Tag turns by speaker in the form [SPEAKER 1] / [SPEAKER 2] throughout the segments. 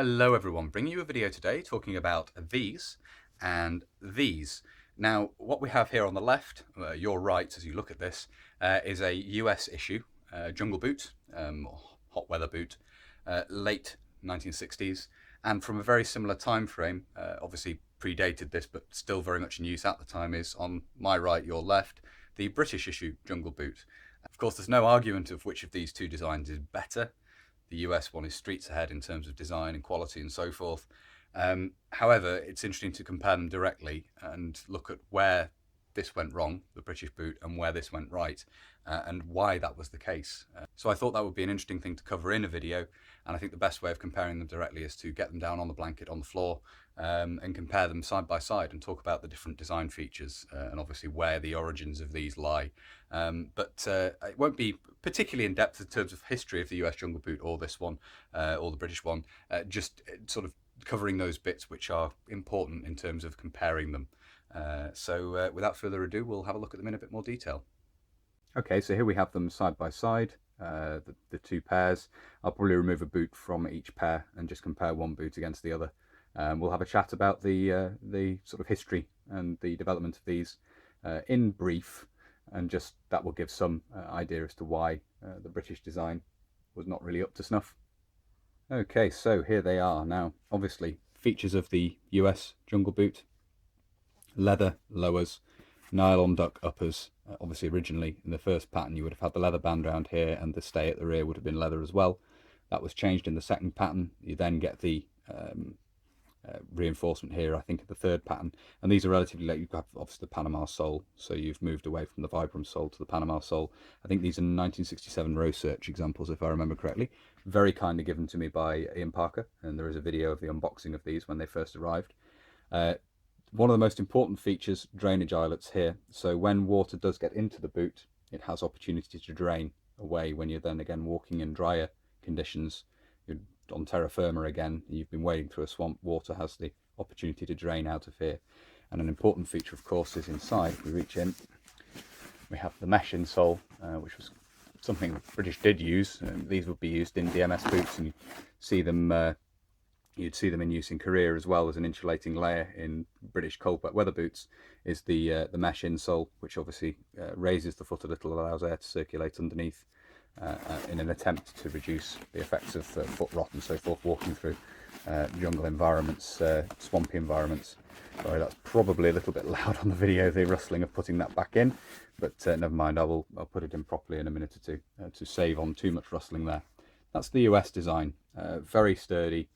[SPEAKER 1] Hello everyone, bringing you a video today talking about these and these. Now what we have here on the left, your right as you look at this, is a US issue jungle boot, or hot weather boot, late 1960s, and from a very similar time frame, obviously predated this but still very much in use at the time, is on my right, your left, the British issue jungle boot. Of course there's no argument of which of these two designs is better. The US one is streets ahead in terms of design and quality and so forth. However, it's interesting to compare them directly and look at where this went wrong, the British boot, and where this went right, and why that was the case. So I thought that would be an interesting thing to cover in a video, and I think the best way of comparing them directly is to get them down on the blanket on the floor and compare them side by side and talk about the different design features and obviously where the origins of these lie. But it won't be particularly in depth in terms of history of the US jungle boot or this one or the British one, just sort of covering those bits which are important in terms of comparing them. So without further ado, we'll have a look at them in a bit more detail. Okay, so here we have them side by side, the two pairs. I'll probably remove a boot from each pair and just compare one boot against the other. We'll have a chat about the sort of history and the development of these in brief, and just that will give some idea as to why the British design was not really up to snuff. Okay, so here they are now. Obviously, features of the US jungle boot: leather lowers, nylon duck uppers. Obviously originally in the first pattern you would have had the leather band around here and the stay at the rear would have been leather as well. That was changed in the second pattern. You then get the reinforcement here, I think, in the third pattern, and these are relatively late. You have obviously the Panama sole, so you've moved away from the Vibram sole to the Panama sole. I think these are 1967 row search examples, if I remember correctly. Very kindly given to me by Ian Parker, and there is a video of the unboxing of these when they first arrived. One of the most important features, drainage eyelets here. So when water does get into the boot, it has opportunity to drain away when you're then again walking in drier conditions. You're on terra firma again, you've been wading through a swamp, water has the opportunity to drain out of here. And an important feature, of course, is inside. If we reach in, we have the mesh insole, which was something the British did use. These would be used in DMS boots, and you see them you'd see them in use in Korea as well as an insulating layer in British cold wet weather boots, is the mesh insole, which obviously raises the foot a little, allows air to circulate underneath in an attempt to reduce the effects of foot rot and so forth walking through jungle environments, swampy environments. Sorry, that's probably a little bit loud on the video, the rustling of putting that back in, but never mind, I'll put it in properly in a minute or two to save on too much rustling there. That's the US design, very sturdy,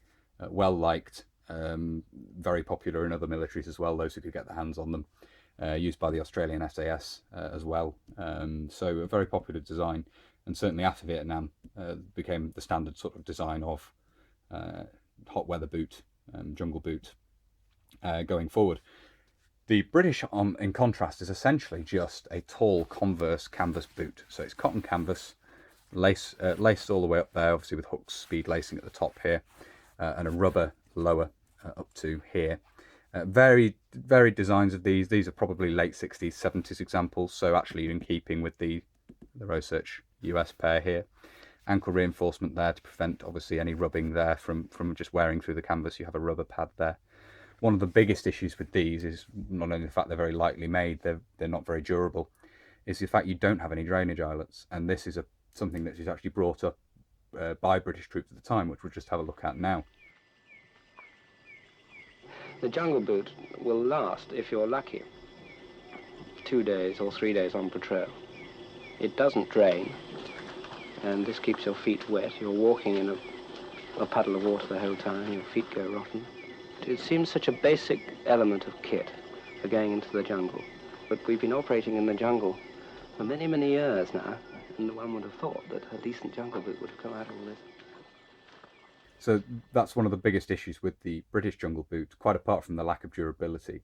[SPEAKER 1] well liked, very popular in other militaries as well, those who could get their hands on them, used by the Australian SAS as well. So a very popular design, and certainly after Vietnam became the standard sort of design of hot weather boot, jungle boot going forward. The British, in contrast, is essentially just a tall Converse canvas boot. So it's cotton canvas, laced all the way up there, obviously with hooks, speed lacing at the top here, and a rubber lower up to here. Varied designs of these. These are probably late 60s, 70s examples, so actually in keeping with the row search US pair here. Ankle reinforcement there to prevent obviously any rubbing there from just wearing through the canvas. You have a rubber pad there. One of the biggest issues with these is not only the fact they're very lightly made, they're not very durable, is the fact you don't have any drainage eyelets, and this is something that is actually brought up by British troops at the time, which we'll just have a look at now.
[SPEAKER 2] The jungle boot will last, if you're lucky, 2 days or 3 days on patrol. It doesn't drain, and this keeps your feet wet. You're walking in a puddle of water the whole time, your feet go rotten. It seems such a basic element of kit for going into the jungle, but we've been operating in the jungle for many, many years now, and one would have thought that a decent jungle boot would have come out of all this.
[SPEAKER 1] So that's one of the biggest issues with the British jungle boot, quite apart from the lack of durability,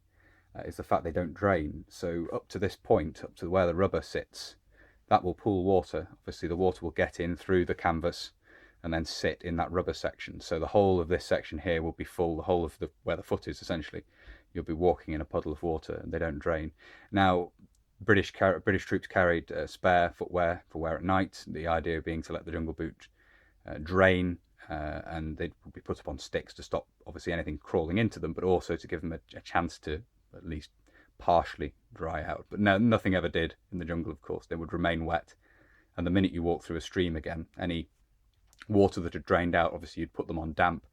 [SPEAKER 1] is the fact they don't drain. So up to this point, up to where the rubber sits, that will pool water. Obviously the water will get in through the canvas and then sit in that rubber section. So the whole of this section here will be full, the whole of where the foot is essentially. You'll be walking in a puddle of water and they don't drain. Now, British troops carried spare footwear for wear at night, the idea being to let the jungle boot drain and they'd be put up on sticks to stop obviously anything crawling into them, but also to give them a chance to at least partially dry out. But no, nothing ever did in the jungle, of course. They would remain wet, and the minute you walk through a stream again, any water that had drained out, obviously you'd put them on damp.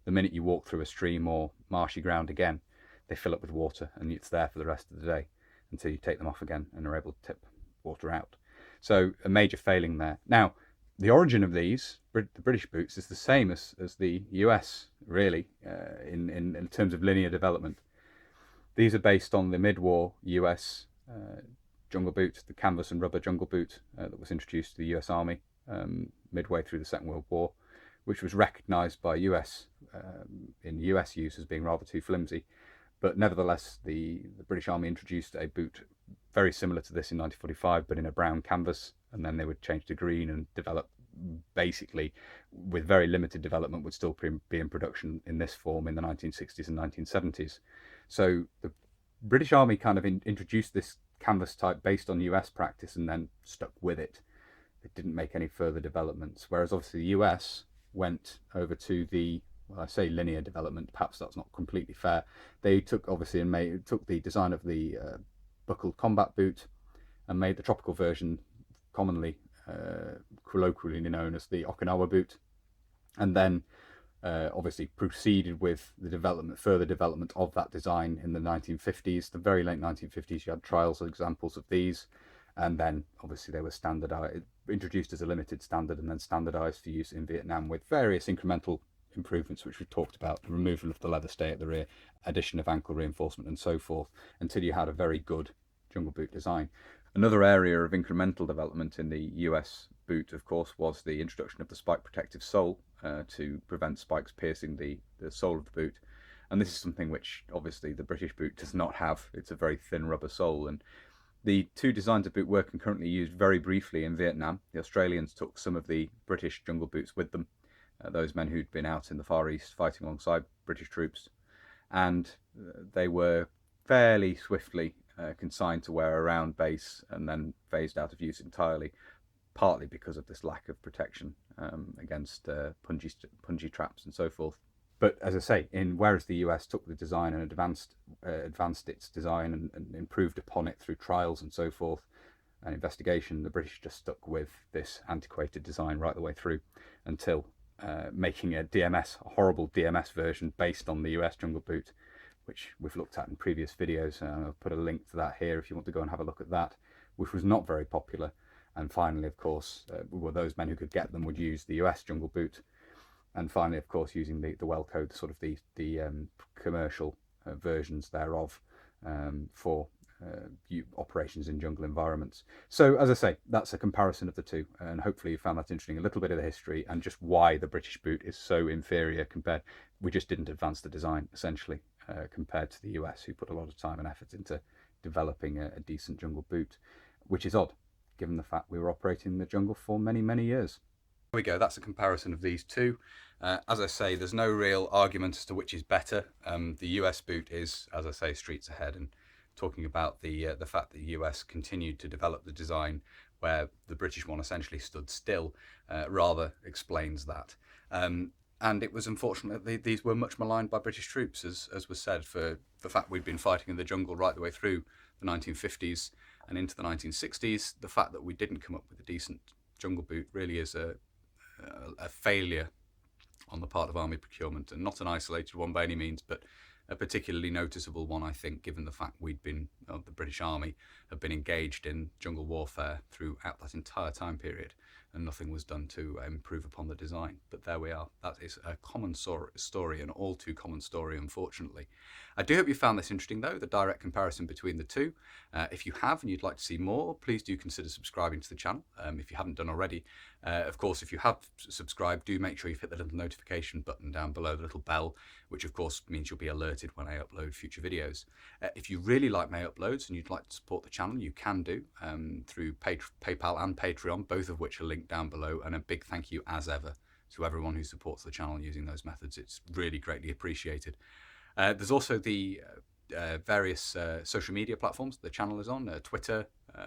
[SPEAKER 1] The minute you walk through a stream or marshy ground again, they fill up with water, and it's there for the rest of the day until you take them off again and are able to tip water out. So a major failing there. Now, the origin of these, the British boots, is the same as the US, really, in terms of linear development. These are based on the mid-war US jungle boot, the canvas and rubber jungle boot that was introduced to the US Army midway through the Second World War, which was recognised by US in US use as being rather too flimsy. But nevertheless, the British Army introduced a boot very similar to this in 1945, but in a brown canvas, and then they would change to green and develop, basically, with very limited development, would still be in production in this form in the 1960s and 1970s. So the British Army kind of introduced this canvas type based on US practice and then stuck with it. It didn't make any further developments, whereas obviously the US went over to the, well, I say linear development, perhaps that's not completely fair. They took obviously and took the design of the buckled combat boot and made the tropical version, commonly colloquially known as the Okinawa boot, and then obviously proceeded with the further development of that design in the 1950s, the very late 1950s. You had trials and examples of these, and then obviously they were standardized, introduced as a limited standard, and then standardized for use in Vietnam with various incremental improvements which we've talked about: the removal of the leather stay at the rear, addition of ankle reinforcement, and so forth, until you had a very good jungle boot design. Another area of incremental development in the US boot, of course, was the introduction of the spike protective sole to prevent spikes piercing the sole of the boot. And this is something which obviously the British boot does not have. It's a very thin rubber sole, and the two designs of boot were concurrently used very briefly in Vietnam. The Australians took some of the British jungle boots with them, those men who'd been out in the Far East fighting alongside British troops, and they were fairly swiftly consigned to wear around base and then phased out of use entirely, partly because of this lack of protection against punji traps and so forth. But as I say, whereas the US took the design and advanced its design and improved upon it through trials and so forth and investigation, the British just stuck with this antiquated design right the way through until making a horrible DMS version based on the US jungle boot, which we've looked at in previous videos. I'll put a link to that here if you want to go and have a look at that, which was not very popular. And finally, of course, those men who could get them would use the US jungle boot. And finally, of course, using the well code, sort of the commercial versions thereof for operations in jungle environments. So, as I say, that's a comparison of the two, and hopefully you found that interesting. A little bit of the history and just why the British boot is so inferior compared. We just didn't advance the design, essentially, compared to the US, who put a lot of time and effort into developing a decent jungle boot, which is odd, given the fact we were operating in the jungle for many, many years. There we go, that's a comparison of these two. As I say, there's no real argument as to which is better. The US boot is, as I say, streets ahead, and talking about the fact that the US continued to develop the design where the British one essentially stood still rather explains that. And it was unfortunate that these were much maligned by British troops, as was said, for the fact we'd been fighting in the jungle right the way through the 1950s and into the 1960s. The fact that we didn't come up with a decent jungle boot really is a failure on the part of army procurement, and not an isolated one by any means, but a particularly noticeable one, I think, given the fact the British Army had been engaged in jungle warfare throughout that entire time period, and nothing was done to improve upon the design. But there we are. That is a common story, an all too common story, unfortunately. I do hope you found this interesting, though, the direct comparison between the two. If you have and you'd like to see more, please do consider subscribing to the channel if you haven't done already. Of course, if you have subscribed, do make sure you've hit the little notification button down below, the little bell, which of course means you'll be alerted when I upload future videos. If you really like my uploads and you'd like to support the channel, you can do through PayPal and Patreon, both of which are linked down below. And a big thank you, as ever, to everyone who supports the channel using those methods. It's really greatly appreciated. There's also the various social media platforms the channel is on, Twitter,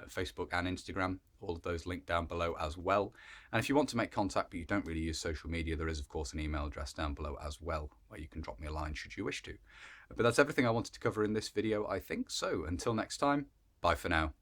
[SPEAKER 1] Facebook and Instagram. All of those linked down below as well. And if you want to make contact but you don't really use social media, there is of course an email address down below as well where you can drop me a line should you wish to. But that's everything I wanted to cover in this video, I think. So until next time, bye for now.